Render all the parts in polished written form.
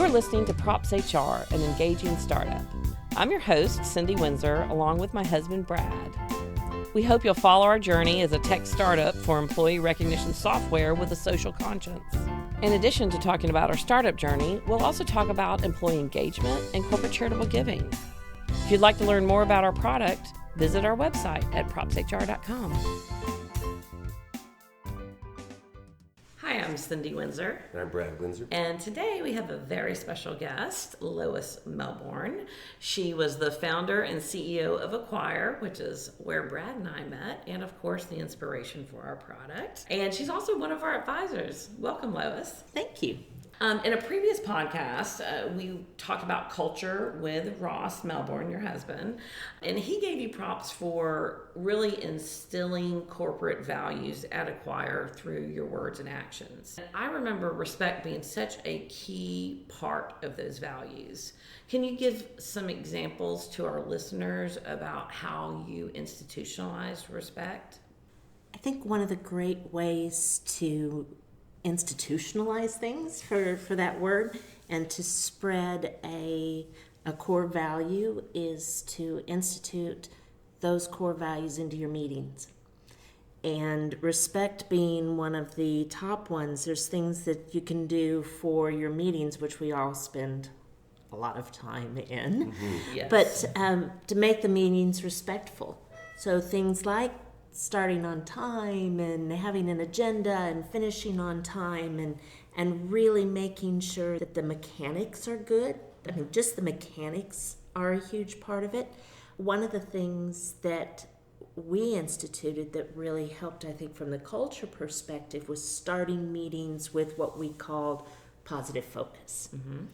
You're listening to propsHR, an engaging startup. I'm your host, Cindy Windsor, along with my husband, Brad. We hope you'll follow our journey as a tech startup for employee recognition software with a social conscience. In addition to talking about our startup journey, we'll also talk about employee engagement and corporate charitable giving. If you'd like to learn more about our product, visit our website at propshr.com. Hi, I'm Cindy Windsor. And I'm Brad Windsor. And today we have a very special guest, Lois Melbourne. She was the founder and CEO of Aquire, which is where Brad and I met, and of course the inspiration for our product. And she's also one of our advisors. Welcome, Lois. Thank you. In a previous podcast, we talked about culture with Lois Melbourne, your husband, and he gave you props for really instilling corporate values at Aquire through your words and actions. I remember respect being such a key part of those values. Can you give some examples to our listeners about how you institutionalized respect? I think one of the great ways to institutionalize things, for that word, and to spread a core value is to institute those core values into your meetings. And respect being one of the top ones, there's things that you can do for your meetings, which we all spend a lot of time in, Yes. but to make the meetings respectful. So things like starting on time and having an agenda and finishing on time and really making sure that the mechanics are good. I mean, just the mechanics are a huge part of it. One of the things that we instituted that really helped, I think, from the culture perspective was starting meetings with what we called positive focus. Mm-hmm.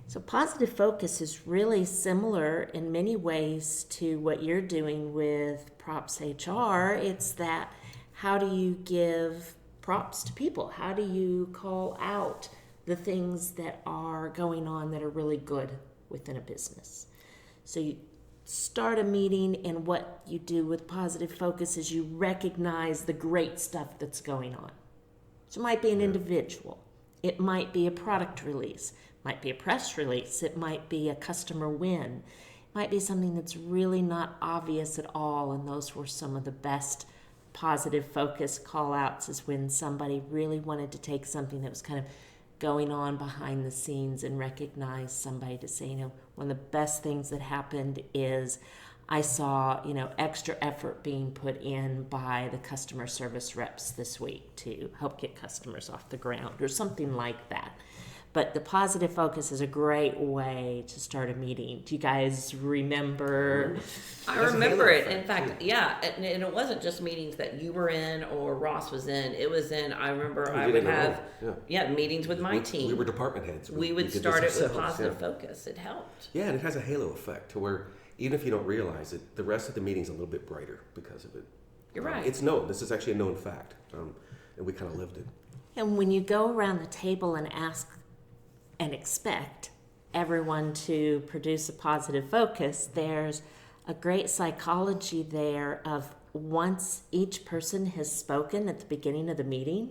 So positive focus is really similar in many ways to what you're doing with propsHR. It's that how do you give props to people? How do you call out the things that are going on that are really good within a business? So you start a meeting, and what you do with positive focus is you recognize the great stuff that's going on. So it might be an individual. It might be a product release. Might be a press release. It might be a customer win. It might be something that's really not obvious at all, and those were some of the best positive focus call outs, is when somebody really wanted to take something that was kind of going on behind the scenes and recognize somebody to say, one of the best things that happened is I saw, extra effort being put in by the customer service reps this week to help get customers off the ground, or something like that. But the positive focus is a great way to start a meeting. Do you guys remember? I remember it. In fact, yeah. And it wasn't just meetings that you were in or Ross was in. It was in, I remember I would have meetings with my team. We were department heads. We would start it with positive focus. It helped. Yeah, and it has a halo effect to where even if you don't realize it, the rest of the meeting's a little bit brighter because of it. You're right. It's known. This is actually a known fact. And we kind of lived it. And when you go around the table and ask and expect everyone to produce a positive focus, there's a great psychology there of once each person has spoken at the beginning of the meeting,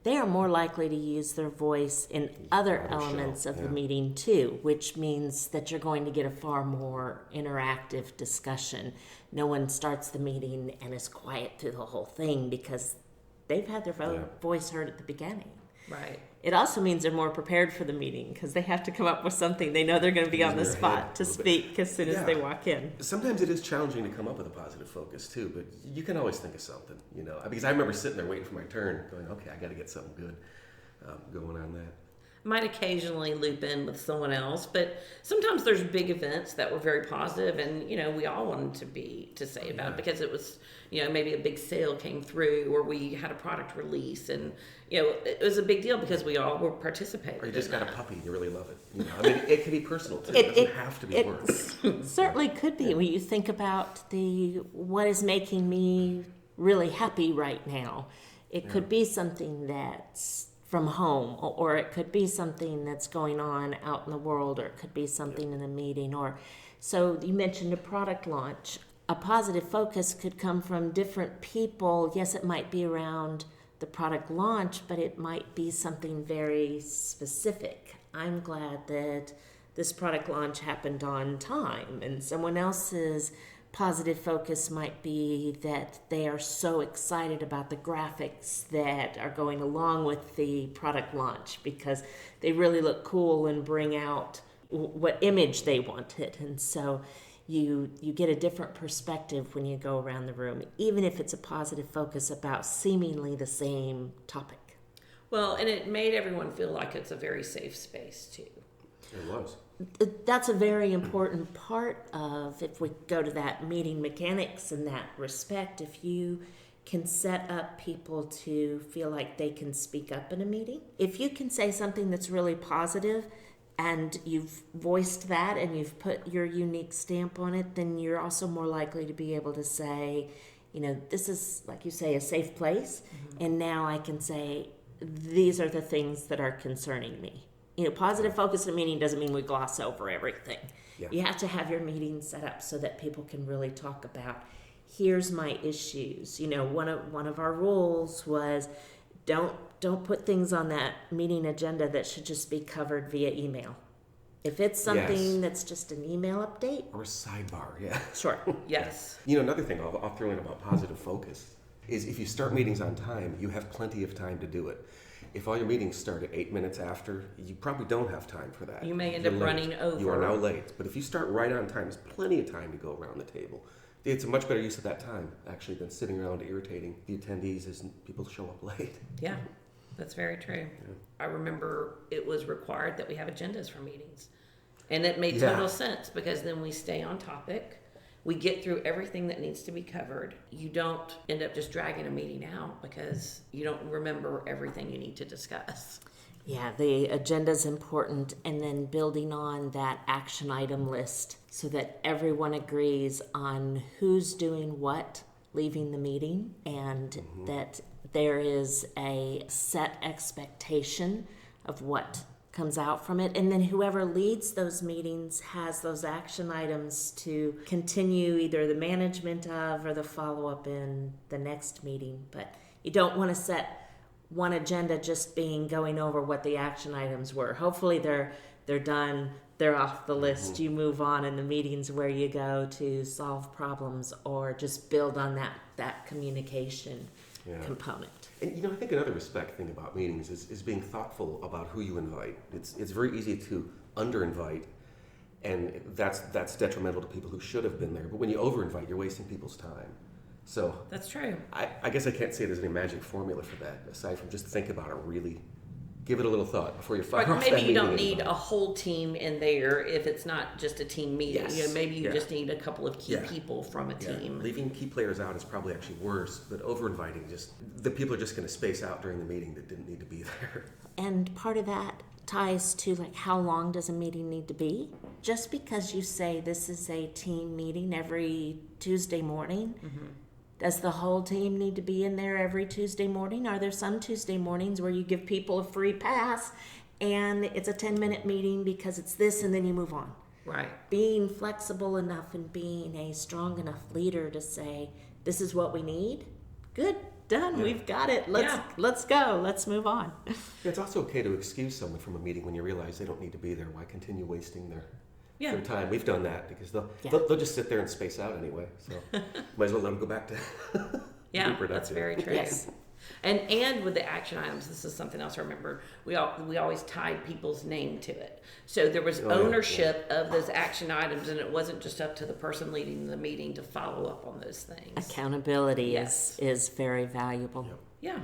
they are more likely to use their voice in other elements of the meeting too, which means that you're going to get a far more interactive discussion. No one starts the meeting and is quiet through the whole thing because they've had their voice heard at the beginning. Right. It also means they're more prepared for the meeting because they have to come up with something. They know they're going to be on the spot to speak as soon as they walk in. Sometimes it is challenging to come up with a positive focus too, but you can always think of something, because I remember sitting there waiting for my turn going, okay, I got to get something good going on that. Might occasionally loop in with someone else, but sometimes there's big events that were very positive, and we all wanted to say about it because it was maybe a big sale came through, or we had a product release, and it was a big deal because we all were participating. Or you just got a puppy and you really love it. It can be personal too. It doesn't have to be work. Certainly could be. When you think about what is making me really happy right now, it could be something that's from home, or it could be something that's going on out in the world, or it could be something in a meeting. Or so you mentioned a product launch. A positive focus could come from different people. Yes, it might be around the product launch, but it might be something very specific I'm glad that this product launch happened on time, and someone else's positive focus might be that they are so excited about the graphics that are going along with the product launch because they really look cool and bring out what image they wanted. And so you get a different perspective when you go around the room, even if it's a positive focus about seemingly the same topic. Well, and it made everyone feel like it's a very safe space too. It was. That's a very important part of, if we go to that meeting mechanics in that respect, if you can set up people to feel like they can speak up in a meeting. If you can say something that's really positive and you've voiced that and you've put your unique stamp on it, then you're also more likely to be able to say, this is, like you say, a safe place. Mm-hmm. And now I can say, these are the things that are concerning me. Positive focus in a meeting doesn't mean we gloss over everything. Yeah. You have to have your meeting set up so that people can really talk about, here's my issues. One of our rules was don't put things on that meeting agenda that should just be covered via email. If it's something that's just an email update. Or a sidebar, yeah. Sure. Yes. Another thing I'll throw in about positive focus is if you start meetings on time, you have plenty of time to do it. If all your meetings start at 8 minutes after, you probably don't have time for that. You may end up running over. You are now late. But if you start right on time, there's plenty of time to go around the table. It's a much better use of that time, actually, than sitting around irritating the attendees as people show up late. Yeah, that's very true. Yeah. I remember it was required that we have agendas for meetings. And it made total sense because then we stay on topic. We get through everything that needs to be covered. You don't end up just dragging a meeting out because you don't remember everything you need to discuss. Yeah, the agenda's important, and then building on that action item list so that everyone agrees on who's doing what, leaving the meeting, and that there is a set expectation of what comes out from it, and then whoever leads those meetings has those action items to continue either the management of or the follow-up in the next meeting. But you don't want to set one agenda just being going over what the action items were. Hopefully they're done, they're off the list. You move on in the meetings where you go to solve problems or just build on that communication component. And I think another respect thing about meetings is being thoughtful about who you invite. It's very easy to under-invite, and that's detrimental to people who should have been there. But when you over-invite, you're wasting people's time. So that's true. I guess I can't say there's any magic formula for that, aside from just think about it, really give it a little thought before you fire off that maybe you don't meeting need a whole team in there if it's not just a team meeting. Yes. Maybe you just need a couple of key people from a team. Leaving key players out is probably actually worse, but over-inviting, the people are just going to space out during the meeting that didn't need to be there. And part of that ties to how long does a meeting need to be? Just because you say this is a team meeting every Tuesday morning, does the whole team need to be in there every Tuesday morning? Are there some Tuesday mornings where you give people a free pass and it's a 10-minute meeting because it's this and then you move on? Right. Being flexible enough and being a strong enough leader to say, this is what we need. Good, done, we've got it. Let's go, let's move on. It's also okay to excuse someone from a meeting when you realize they don't need to be there. Why continue wasting their time? We've done that because they'll just sit there and space out anyway. So might as well let them go back to be productive. That's very true. Yes. And with the action items, this is something else I remember. We always tied people's name to it, so there was ownership of those action items, and it wasn't just up to the person leading the meeting to follow up on those things. Accountability is very valuable. Yeah.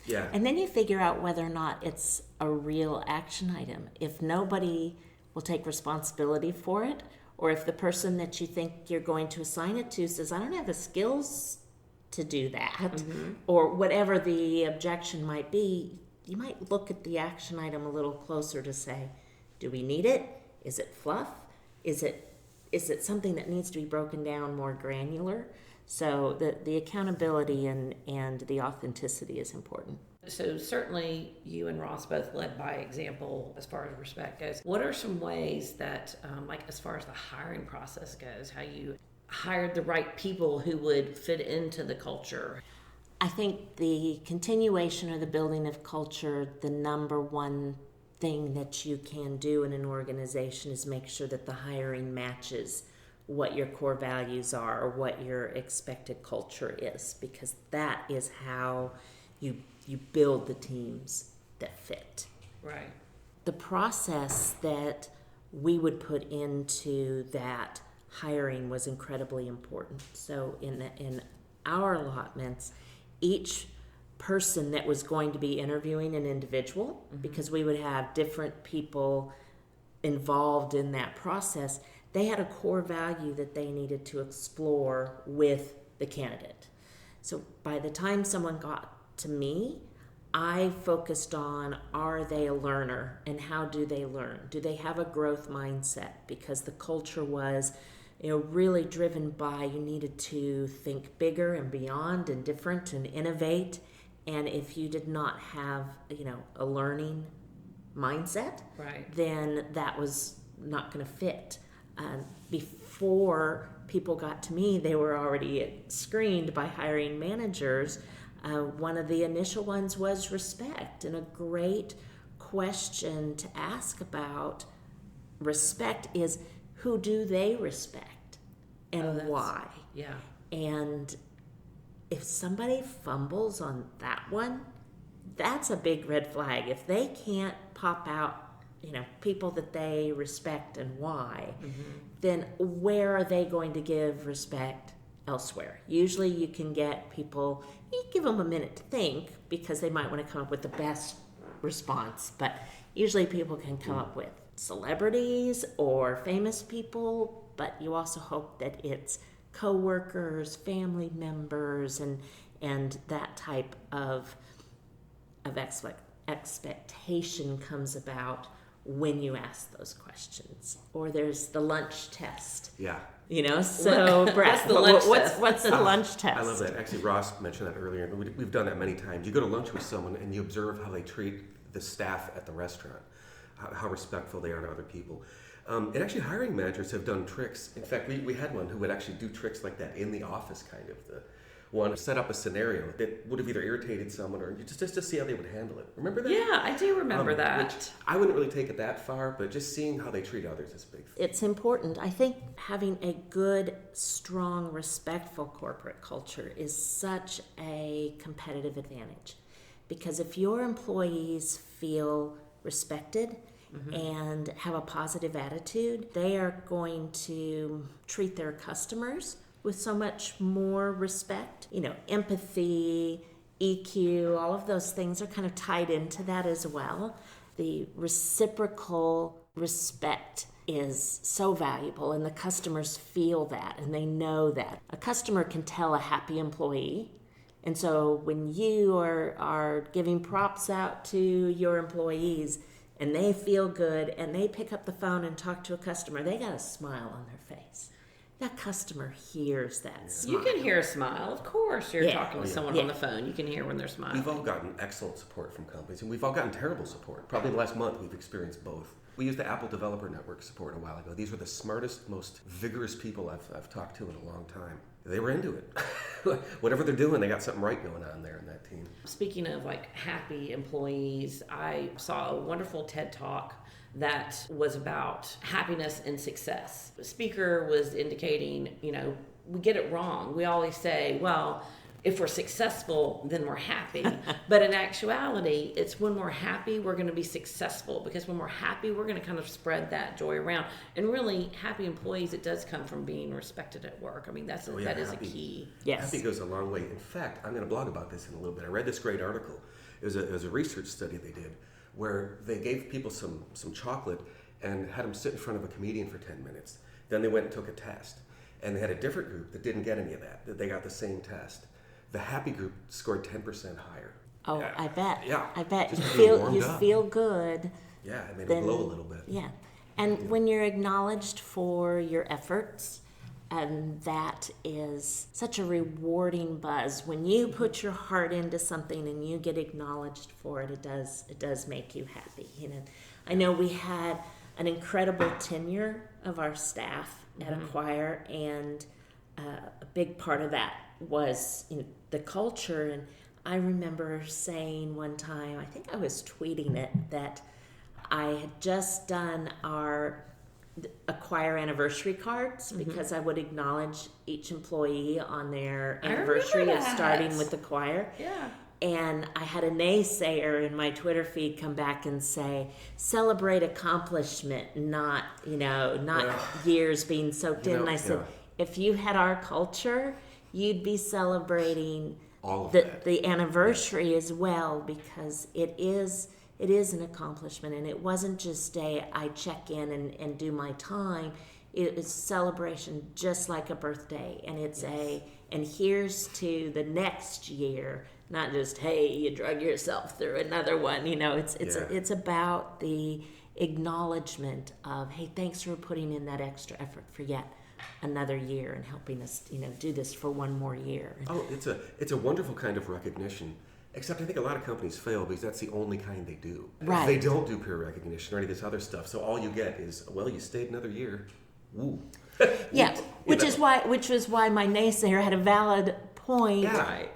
Yeah. And then you figure out whether or not it's a real action item. If nobody will take responsibility for it, or if the person that you think you're going to assign it to says, I don't have the skills to do that, or whatever the objection might be, you might look at the action item a little closer to say, do we need it? Is it fluff? Is it something that needs to be broken down more granular? So the accountability and the authenticity is important. So certainly you and Ross both led by example as far as respect goes. What are some ways that, as far as the hiring process goes, how you hired the right people who would fit into the culture? I think the continuation or the building of culture, the number one thing that you can do in an organization is make sure that the hiring matches what your core values are or what your expected culture is, because that is how you build the teams that fit. Right. The process that we would put into that hiring was incredibly important. So in our allotments, each person that was going to be interviewing an individual, because we would have different people involved in that process, they had a core value that they needed to explore with the candidate. So by the time someone got to me, I focused on, are they a learner and how do they learn? Do they have a growth mindset? Because the culture was, really driven by, you needed to think bigger and beyond and different and innovate. And if you did not have, a learning mindset, Right. then that was not going to fit. Before people got to me, they were already screened by hiring managers. One of the initial ones was respect, and a great question to ask about respect is, who do they respect and why? Yeah. And if somebody fumbles on that one, that's a big red flag. If they can't pop out, people that they respect and why, then where are they going to give respect elsewhere? Usually you can get people, you give them a minute to think because they might want to come up with the best response, but usually people can come up with celebrities or famous people, but you also hope that it's co-workers, family members, and that type of expectation comes about when you ask those questions. Or there's the lunch test. Yeah. So Brett, what's the lunch test? I love that. Actually, Ross mentioned that earlier. We've done that many times. You go to lunch with someone and you observe how they treat the staff at the restaurant, how respectful they are to other people. And actually, hiring managers have done tricks. In fact, we had one who would actually do tricks like that in the office, kind of. The one set up a scenario that would have either irritated someone or just to see how they would handle it. Remember that? Yeah, I do remember that. Which I wouldn't really take it that far, but just seeing how they treat others is a big thing. It's important. I think having a good, strong, respectful corporate culture is such a competitive advantage. Because if your employees feel respected and have a positive attitude, they are going to treat their customers with so much more respect. Empathy, EQ, all of those things are kind of tied into that as well. The reciprocal respect is so valuable, and the customers feel that and they know that. A customer can tell a happy employee. And so when you are giving props out to your employees and they feel good and they pick up the phone and talk to a customer, they got a smile on their face. That customer hears that smile. You can hear a smile, of course. You're talking with someone on the phone. You can hear when they're smiling. We've all gotten excellent support from companies, and we've all gotten terrible support. Probably in the last month, we've experienced both. We used the Apple Developer Network support a while ago. These were the smartest, most vigorous people I've talked to in a long time. They were into it. Whatever they're doing, they got something right going on there in that team. Speaking of happy employees, I saw a wonderful TED Talk that was about happiness and success. The speaker was indicating, we get it wrong. We always say, well, if we're successful, then we're happy. But in actuality, it's when we're happy, we're going to be successful. Because when we're happy, we're going to kind of spread that joy around. And really, happy employees, it does come from being respected at work. I mean, that is a key. Yes. Happy goes a long way. In fact, I'm going to blog about this in a little bit. I read this great article. It was a research study they did where they gave people some chocolate and had them sit in front of a comedian for 10 minutes. Then they went and took a test. And they had a different group that didn't get any of that. They got the same test. The happy group scored 10% higher. Oh, I bet. Yeah. I bet Just you feel good. Yeah, it made them glow a little bit. Yeah. And when you're acknowledged for your efforts, and that is such a rewarding buzz. When you put your heart into something and you get acknowledged for it, it does make you happy. I know we had an incredible tenure of our staff at Aquire, and a big part of that was the culture. And I remember saying one time, I think I was tweeting it, that I had just done our Aquire anniversary cards because I would acknowledge each employee on their anniversary of starting with Aquire. Yeah. And I had a naysayer in my Twitter feed come back and say, celebrate accomplishment, not years being soaked in. And I said, if you had our culture, you'd be celebrating all of the anniversary as well, because it is an accomplishment, and it wasn't just I check in and do my time. It is a celebration just like a birthday, and it's and here's to the next year, not just, hey, you drug yourself through another one. It's about the acknowledgement of, hey, thanks for putting in that extra effort for yet another year and helping us, do this for one more year. Oh, it's a wonderful kind of recognition. Except I think a lot of companies fail because that's the only kind they do. Right. They don't do peer recognition or any of this other stuff. So all you get is, well, you stayed another year. Woo. Yeah, which was why my naysayer had a valid point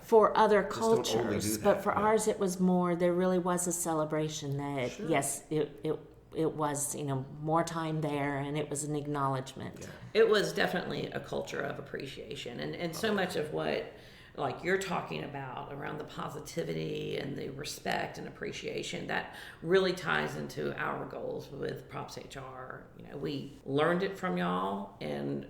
for other cultures. But for ours, it was more. There really was a celebration that yes, it was more time there, and it was an acknowledgement. Yeah. It was definitely a culture of appreciation, and so much of what like you're talking about around the positivity and the respect and appreciation, that really ties into our goals with propsHR. We learned it from y'all, and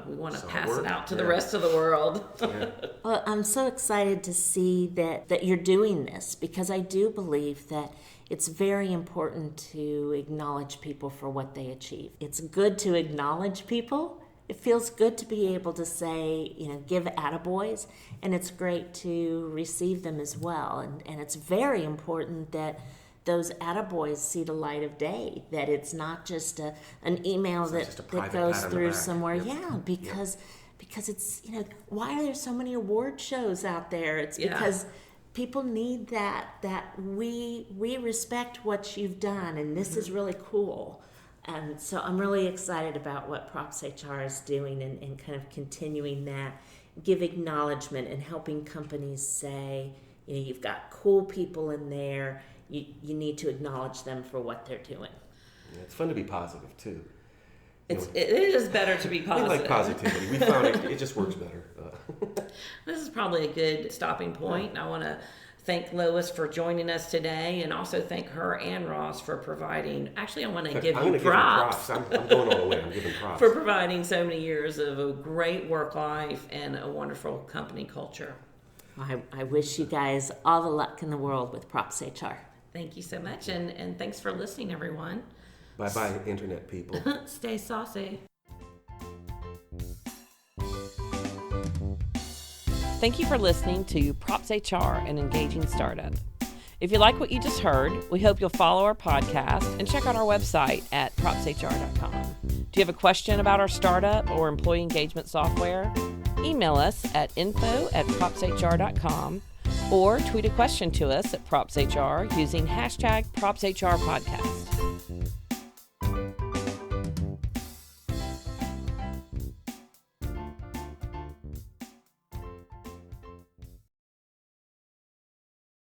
we want to pass it out to the rest of the world. Yeah. Well, I'm so excited to see that you're doing this, because I do believe that it's very important to acknowledge people for what they achieve. It's good to acknowledge people. It feels good to be able to say, give attaboys, and it's great to receive them as well. And it's very important that those attaboys see the light of day, that it's not just an email that goes through somewhere. Yep. Yeah, because it's, why are there so many award shows out there? It's because people need that we respect what you've done, and this is really cool. And so I'm really excited about what propsHR is doing and kind of continuing that, give acknowledgement and helping companies say, you've got cool people in there, you need to acknowledge them for what they're doing. Yeah, it's fun to be positive too. It is better to be positive. We like positivity. We found it just works better. This is probably a good stopping point. And I want to thank Lois for joining us today, and also thank her and Ross for providing. Actually, I want to give you props. I'm going all the way. I'm giving props. For providing so many years of a great work life and a wonderful company culture. I wish you guys all the luck in the world with propsHR. Thank you so much, and thanks for listening, everyone. Bye-bye, Internet people. Stay saucy. Thank you for listening to propsHR, an engaging startup. If you like what you just heard, we hope you'll follow our podcast and check out our website at propshr.com. Do you have a question about our startup or employee engagement software? Email us at info@propshr.com or tweet a question to us at propsHR using #propsHRpodcast.